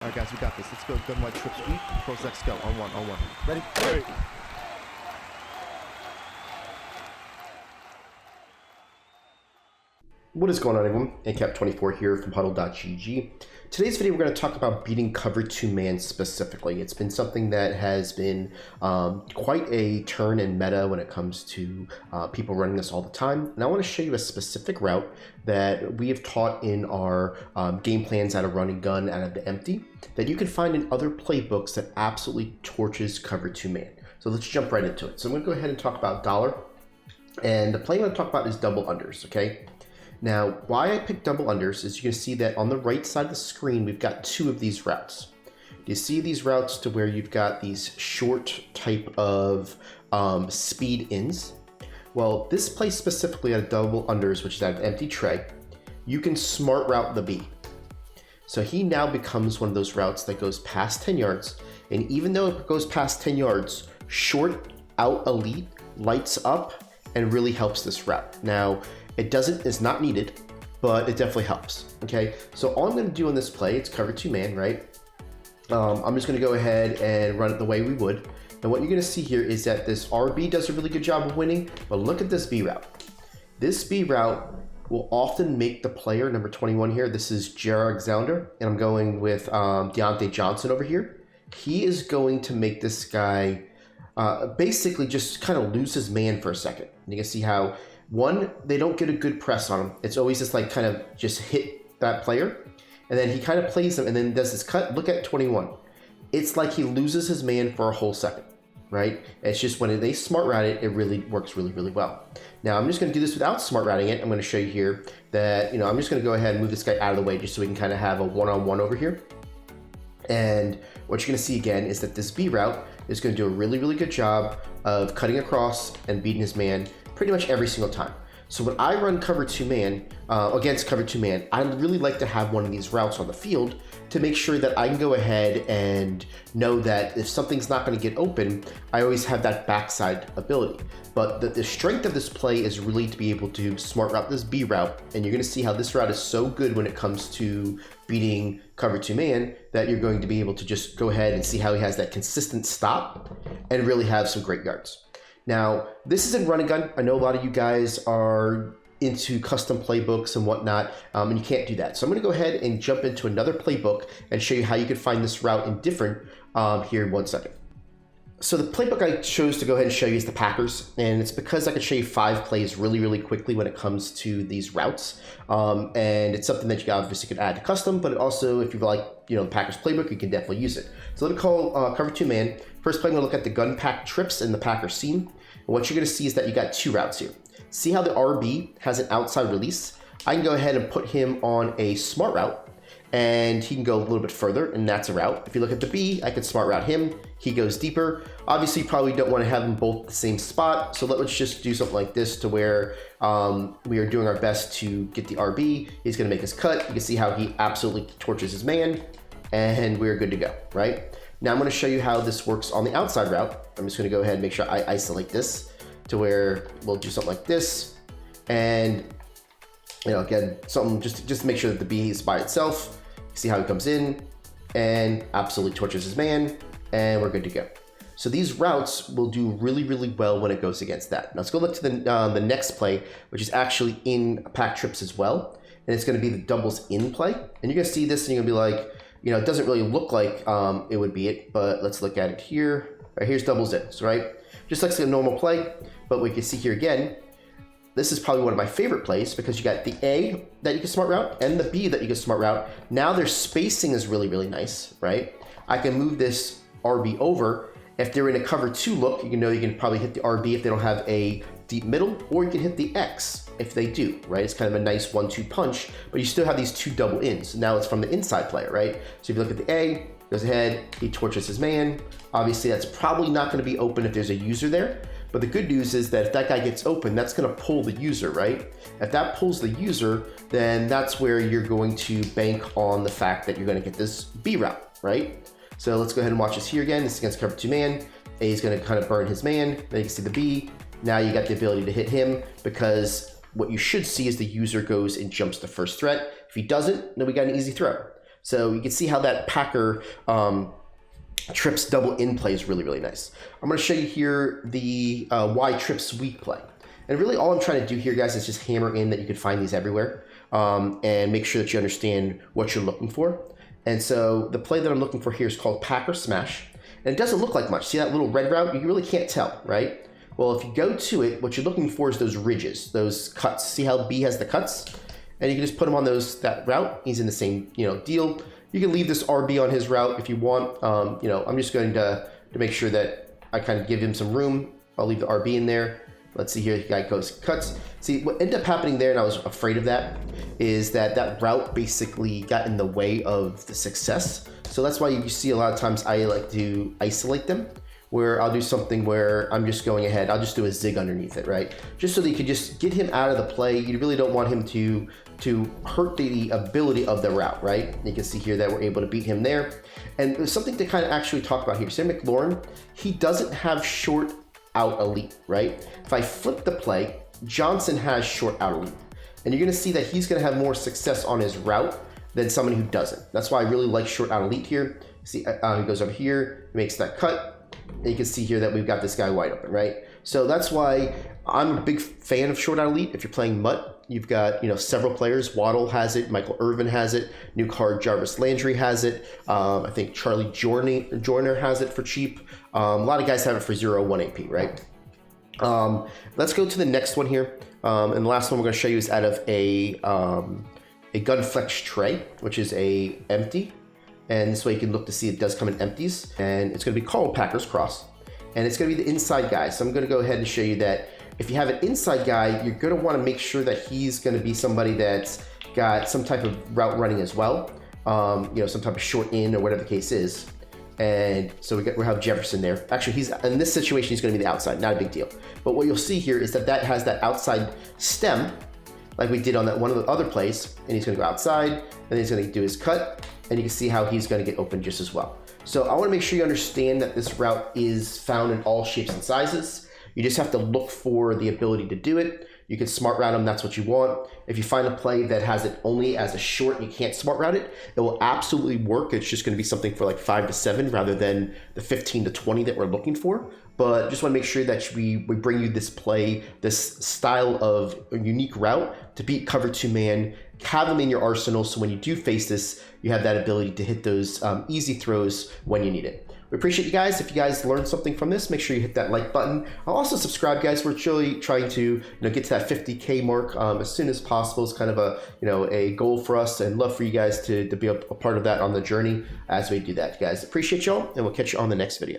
All right, guys, we got this. Let's go. Gun wide trip sweep. Pros X go. On one. On one. Ready? Ready. What is going on, everyone? ACAP24 here from HuddleGG. Today's video, we're going to talk about beating cover 2 man specifically. It's been something that has been quite a turn in meta when it comes to people running this all the time. And I want to show you a specific route that we have taught in our game plans out of running gun out of the empty that you can find in other playbooks that absolutely torches cover 2 man. So let's jump right into it. So I'm going to go ahead and talk about dollar. And the play I'm going to talk about is double unders, okay? Now, why I picked double unders is you can see that on the right side of the screen, we've got two of these routes. Do you see these routes to where you've got these short type of speed ins? Well, this play specifically out of double unders, which is out of empty tray, you can smart route the B. So he now becomes one of those routes that goes past 10 yards. And even though it goes past 10 yards, short out elite lights up and really helps this route. Now, it's not needed, but it definitely helps, okay? So all I'm gonna do on this play, it's cover 2 man, right? I'm just gonna go ahead and run it the way we would. And what you're gonna see here is that this RB does a really good job of winning, but look at this B route. This B route will often make the player, number 21 here, this is Jared Alexander, and I'm going with Deontay Johnson over here. He is going to make this guy basically just kind of lose his man for a second. And you can see how, one, they don't get a good press on him. It's always just like kind of just hit that player. And then he kind of plays him and then does this cut. Look at 21. It's like he loses his man for a whole second, right? It's just when they smart route it, it really works really, really well. Now I'm just gonna do this without smart routing it. I'm gonna show you here that, I'm just gonna go ahead and move this guy out of the way just so we can kind of have a one-on-one over here. And what you're gonna see again is that this B route is gonna do a really, really good job of cutting across and beating his man pretty much every single time. So when I run cover 2 man, against cover 2 man, I really like to have one of these routes on the field to make sure that I can go ahead and know that if something's not gonna get open, I always have that backside ability. But the strength of this play is really to be able to smart route this B route, and you're gonna see how this route is so good when it comes to beating cover 2 man that you're going to be able to just go ahead and see how he has that consistent stop and really have some great yards. Now, this is in run and gun. I know a lot of you guys are into custom playbooks and whatnot, and you can't do that. So I'm gonna go ahead and jump into another playbook and show you how you can find this route in different here in 1 second. So the playbook I chose to go ahead and show you is the Packers, and it's because I can show you 5 plays really, really quickly when it comes to these routes. And it's something that you obviously could add to custom, but also if you like, the Packers playbook, you can definitely use it. So let me call cover 2 man. First play, I'm gonna look at the gun pack trips in the Packers scene. And what you're gonna see is that you got 2 routes here. See how the RB has an outside release? I can go ahead and put him on a smart route, and he can go a little bit further, and that's a route. If you look at the B, I can smart route him. He goes deeper. Obviously, you probably don't want to have them both the same spot, so let's just do something like this to where we are doing our best to get the RB. He's going to make his cut. You can see how he absolutely torches his man, and we're good to go, right? Now I'm going to show you how this works on the outside route. I'm just going to go ahead and make sure I isolate this to where we'll do something like this, and again, something just to make sure that the B is by itself. See how he comes in and absolutely torches his man, and we're good to go. So these routes will do really, really well when it goes against that. Now let's go look to the next play, which is actually in pack trips as well, and it's going to be the doubles in play. And you're going to see this, and you're going to be like, it doesn't really look like it would be it, but let's look at it here. All right, here's doubles ins, right? Just like a normal play, but we can see here again. This is probably one of my favorite plays because you got the A that you can smart route and the B that you can smart route. Now their spacing is really, really nice, right? I can move this RB over. If they're in a cover 2 look, you can probably hit the RB if they don't have a deep middle, or you can hit the X if they do, right? It's kind of a nice 1-2 punch, but you still have these 2 double ins. Now it's from the inside player, right? So if you look at the A, goes ahead, he torches his man. Obviously that's probably not gonna be open if there's a user there. But the good news is that if that guy gets open, that's gonna pull the user, right? If that pulls the user, then that's where you're going to bank on the fact that you're gonna get this B route, right? So let's go ahead and watch this here again. This is against cover 2 man. A is gonna kind of burn his man. Then you can see the B. Now you got the ability to hit him because what you should see is the user goes and jumps the first threat. If he doesn't, then we got an easy throw. So you can see how that Packer trips double in play is really, really nice. I'm going to show you here the Y trips weak play. And really all I'm trying to do here, guys, is just hammer in that you can find these everywhere and make sure that you understand what you're looking for. And so the play that I'm looking for here is called Packer Smash. And it doesn't look like much. See that little red route? You really can't tell, right? Well, if you go to it, what you're looking for is those ridges, those cuts. See how B has the cuts? And you can just put him on that route. He's in the same deal. You can leave this RB on his route if you want. I'm just going to make sure that I kind of give him some room. I'll leave the RB in there. Let's see here, the guy goes cuts. See, what ended up happening there, and I was afraid of that, is that route basically got in the way of the success. So that's why you see a lot of times I like to isolate them, where I'll do something where I'm just going ahead, I'll just do a zig underneath it, right? Just so that you can just get him out of the play. You really don't want him to hurt the ability of the route, right? You can see here that we're able to beat him there. And there's something to kind of actually talk about here. Sam McLaurin, he doesn't have short out elite, right? If I flip the play, Johnson has short out elite. And you're gonna see that he's gonna have more success on his route than someone who doesn't. That's why I really like short out elite here. See, he goes over here, makes that cut, and you can see here that we've got this guy wide open, right? So that's why I'm a big fan of short out elite. If you're playing MUT, you've got several players. Waddle has it, Michael Irvin has it, new card Jarvis Landry has it. I think Charlie Joyner has it for cheap. A lot of guys have it for 0-1 AP, right? Let's go to the next one here. And the last one we're going to show you is out of a Gunflex tray, which is a empty. And this way you can look to see it does come in empties. And it's going to be called Packers Cross. And it's going to be the inside guy. So I'm going to go ahead and show you that if you have an inside guy, you're going to want to make sure that he's going to be somebody that's got some type of route running as well. Some type of short in or whatever the case is. And so we have Jefferson there. Actually, he's in this situation, he's going to be the outside, not a big deal. But what you'll see here is that has that outside stem, like we did on that one of the other plays. And he's going to go outside, and then he's going to do his cut, and you can see how he's going to get open just as well. So I want to make sure you understand that this route is found in all shapes and sizes. You just have to look for the ability to do it. You can smart route them, that's what you want. If you find a play that has it only as a short, you can't smart route it, it will absolutely work. It's just going to be something for like 5 to 7 rather than the 15 to 20 that we're looking for. But just want to make sure that we bring you this play, this style of a unique route to beat cover 2 man, have them in your arsenal so when you do face this, you have that ability to hit those easy throws when you need it. We appreciate you guys. If you guys learned something from this, make sure you hit that like button. I'll also subscribe, guys. We're really trying to get to that 50K mark as soon as possible. It's kind of a goal for us, and love for you guys to be a part of that on the journey as we do that, guys. Appreciate y'all, and we'll catch you on the next video.